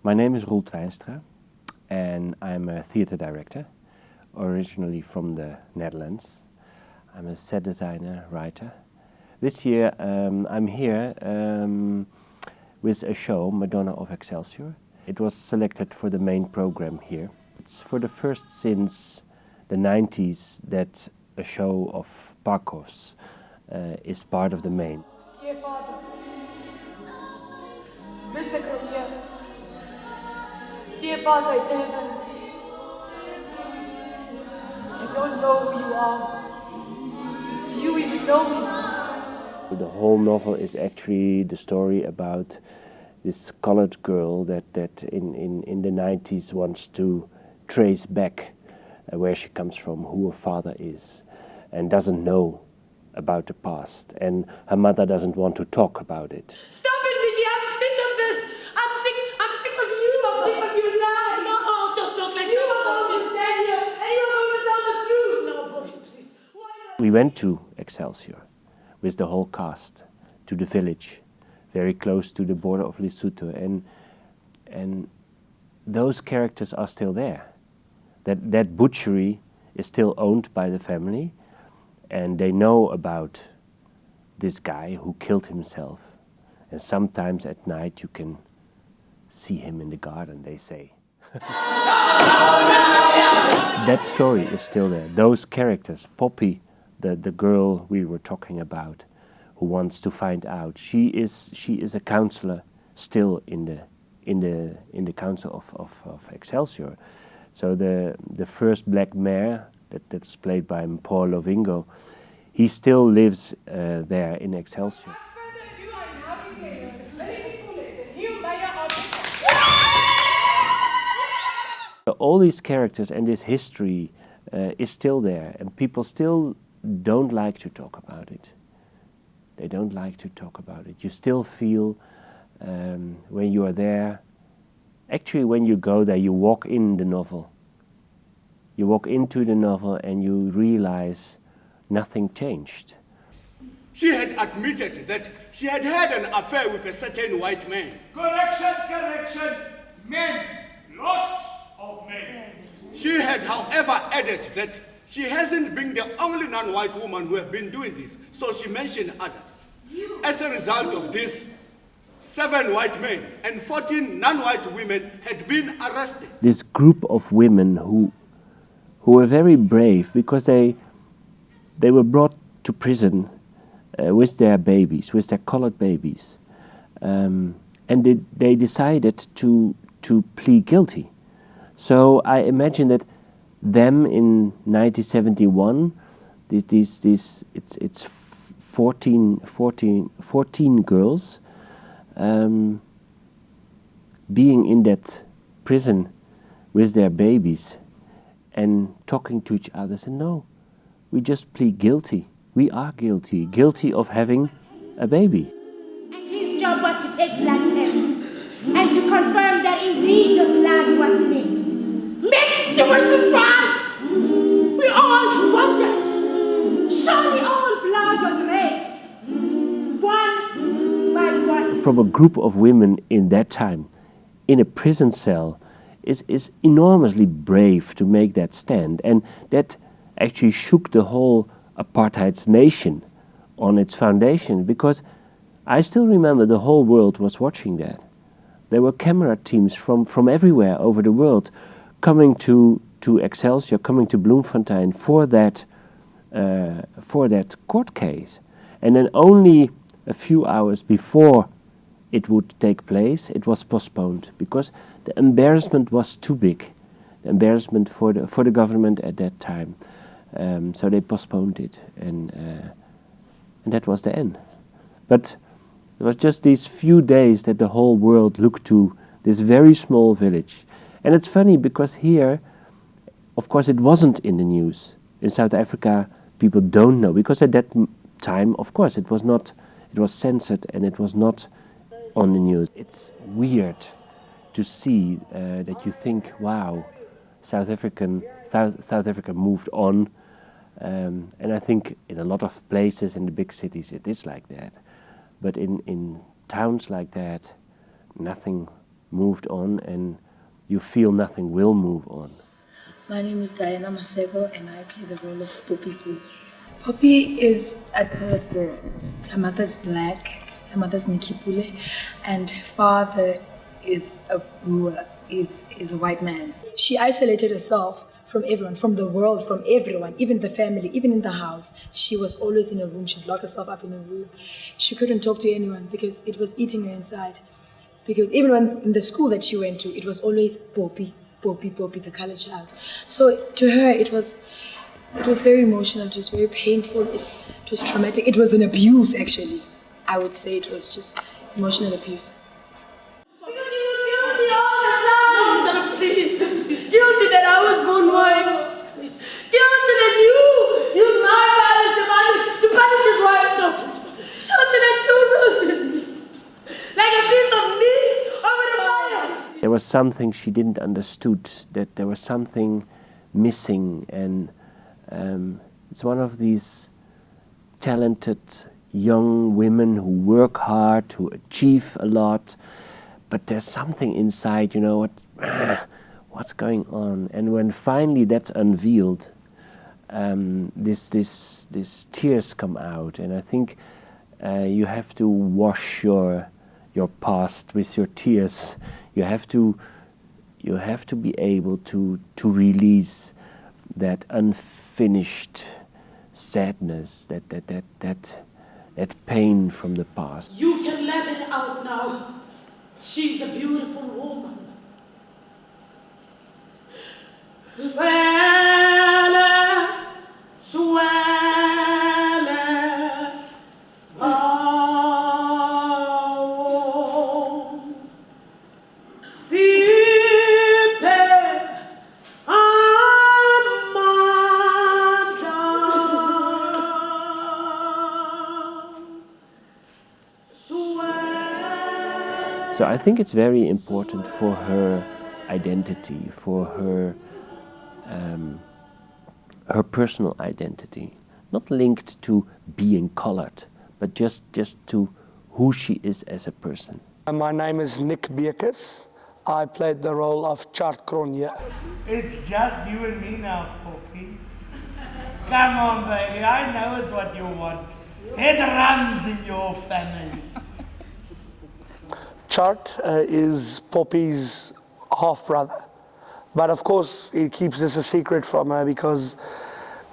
My name is Roel Twijnstra and I'm a theatre director, originally from the Netherlands. I'm a set designer, writer. This year I'm here with a show, Madonna of Excelsior. It was selected for the main program here. It's for the first since the 90s that a show of Parkov's is part of the main. Dear Father, Mr. Kronia, dear Father in heaven, I don't know who you are. Do you even know me? The whole novel is actually the story about this colored girl that in the 90s wants to trace back where she comes from, who her father is, and doesn't know about the past. And her mother doesn't want to talk about it. Stop it, Mengyi! I'm sick of this! I'm sick of you! I'm sick of your lies! No, don't talk like that! You don't understand here, and you don't understand the truth! No, Bobby, please. We went to Excelsior with the whole cast to the village, very close to the border of Lesotho, and those characters are still there. That butchery is still owned by the family, and they know about this guy who killed himself. And sometimes at night you can see him in the garden, they say. That story is still there. Those characters, Poppy, the girl we were talking about, who wants to find out, she is a counselor still in the council of Excelsior. So the first black mayor that's played by Paul Lovingo, he still lives there in Excelsior. All these characters and this history is still there, and people still don't like to talk about it. They don't like to talk about it. You still feel when you are there, actually when you go there, you walk in the novel. You walk into the novel and you realize nothing changed. She had admitted that she had had an affair with a certain white man. Correction, men, lots of men. She had, however, added that she hasn't been the only non-white woman who have been doing this, so she mentioned others. As a result of this, 7 white men and 14 non-white women had been arrested. This group of women who were very brave because they were brought to prison with their babies, with their colored babies, and they decided to plead guilty. So I imagine that them in 1971, it's 14 girls being in that prison with their babies and talking to each other, said, no, we just plead guilty. We are guilty of having a baby. And his job was to take blood tests and to confirm that indeed the blood was mixed. Mixed with the right! We all wondered. Surely all blood was red. One by one. From a group of women in that time, in a prison cell, is enormously brave to make that stand, and that actually shook the whole apartheid's nation on its foundation, because I still remember the whole world was watching that. There were camera teams from everywhere over the world coming to Excelsior, coming to Bloemfontein for that court case, and then only a few hours before it would take place, it was postponed because the embarrassment was too big, the embarrassment for the government at that time. So they postponed it, and that was the end. But it was just these few days that the whole world looked to this very small village. And it's funny because here, of course, it wasn't in the news. In South Africa, people don't know, because at that time, of course, it was not. It was censored and it was not on the news. It's weird to see that you think, wow, South Africa moved on, and I think in a lot of places in the big cities it is like that. But in towns like that, nothing moved on, and you feel nothing will move on. My name is Diana Masego, and I play the role of Poppy Boo. Poppy is a colored girl. Her mother's black, her mother's Nikipule, and her father is a Boer, is a white man. She isolated herself from everyone, from the world, from everyone, even the family, even in the house. She was always in a room. She'd lock herself up in a room. She couldn't talk to anyone because it was eating her inside. Because even when in the school that she went to, it was always Poppy, Poppy, Poppy, the colored child. So to her, it was very emotional. It was very painful. It was traumatic. It was an abuse, actually. I would say it was just emotional abuse. Because he was guilty all the time. No, please. Guilty that I was born white. Guilty that you used my violence to punish his wife. No, please. Guilty that you roasted me like a piece of meat over the fire. There was something she didn't understood, that there was something missing, and it's one of these talented young women who work hard, who achieve a lot, but there's something inside, you know, what's going on? And when finally that's unveiled, these tears come out, and I think you have to wash your past with your tears. You have to be able to release that unfinished sadness, that pain from the past. You can let it out now. She's a beautiful woman. Joelle, Joelle, oh, sipe amanda. So I think it's very important for her identity, for her personal identity, not linked to being colored, but just to who she is as a person. My name is Nick Beekes. I played the role of Chart Cronje. It's just you and me now, Poppy. Come on, baby, I know it's what you want. It runs in your family. Chart is Poppy's half-brother. But of course, he keeps this a secret from her because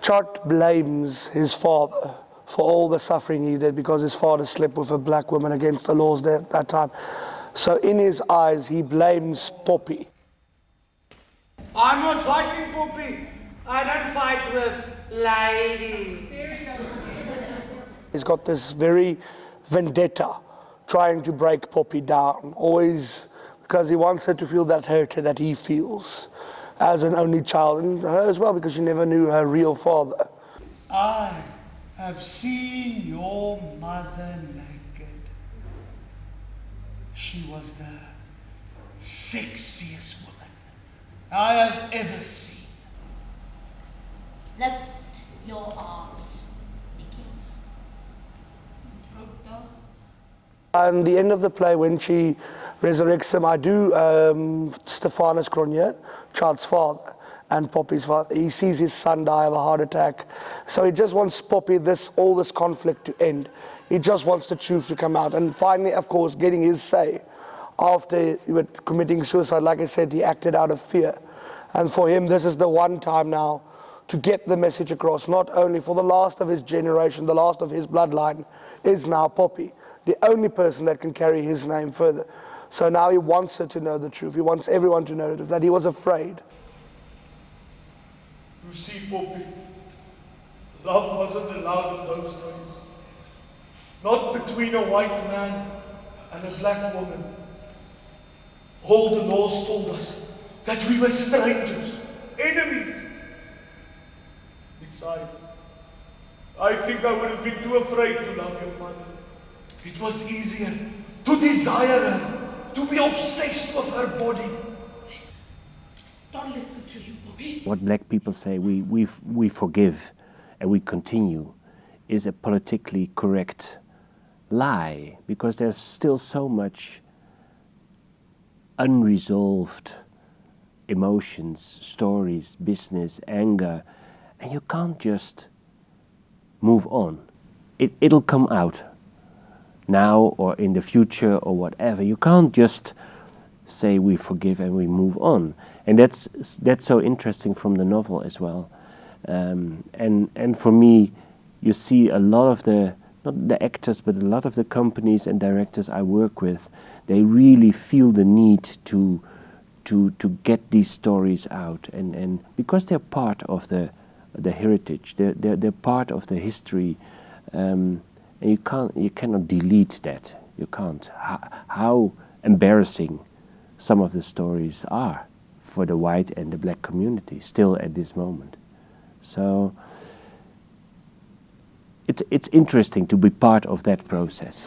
Chart blames his father for all the suffering he did because his father slept with a black woman against the laws there at that time. So in his eyes, he blames Poppy. I'm not fighting, Poppy. I don't fight with ladies. He's got this very vendetta, trying to break Poppy down, always because he wants her to feel that hurt that he feels as an only child, and her as well because she never knew her real father. I have seen your mother naked. She was the sexiest woman I have ever seen. Lift your arms, Nikki. And the end of the play, when she resurrects him, I do Stephanus Cronje, Chart's father, and Poppy's father. He sees his son die of a heart attack. So he just wants Poppy, all this conflict to end. He just wants the truth to come out. And finally, of course, getting his say. After committing suicide, like I said, he acted out of fear. And for him, this is the one time now to get the message across, not only for the last of his generation, the last of his bloodline, is now Poppy, the only person that can carry his name further. So now he wants her to know the truth. He wants everyone to know the truth, that he was afraid. You see, Poppy, love wasn't allowed in those days. Not between a white man and a black woman. All the laws told us that we were strangers, enemies. Besides, I think I would have been too afraid to love your mother. It was easier to desire her, to be obsessed with her body. Don't listen to you, Bobby. What black people say, we forgive and we continue, is a politically correct lie, because there's still so much unresolved emotions, stories, business, anger, and you can't just move on. It'll come out now or in the future or whatever. You can't just say we forgive and we move on. And that's so interesting from the novel as well. And for me, you see a lot of the, not the actors, but a lot of the companies and directors I work with, they really feel the need to get these stories out, and because they're part of the heritage, they're part of the history, and you cannot delete that. You can't. How embarrassing some of the stories are for the white and the black community still at this moment. So it's interesting to be part of that process.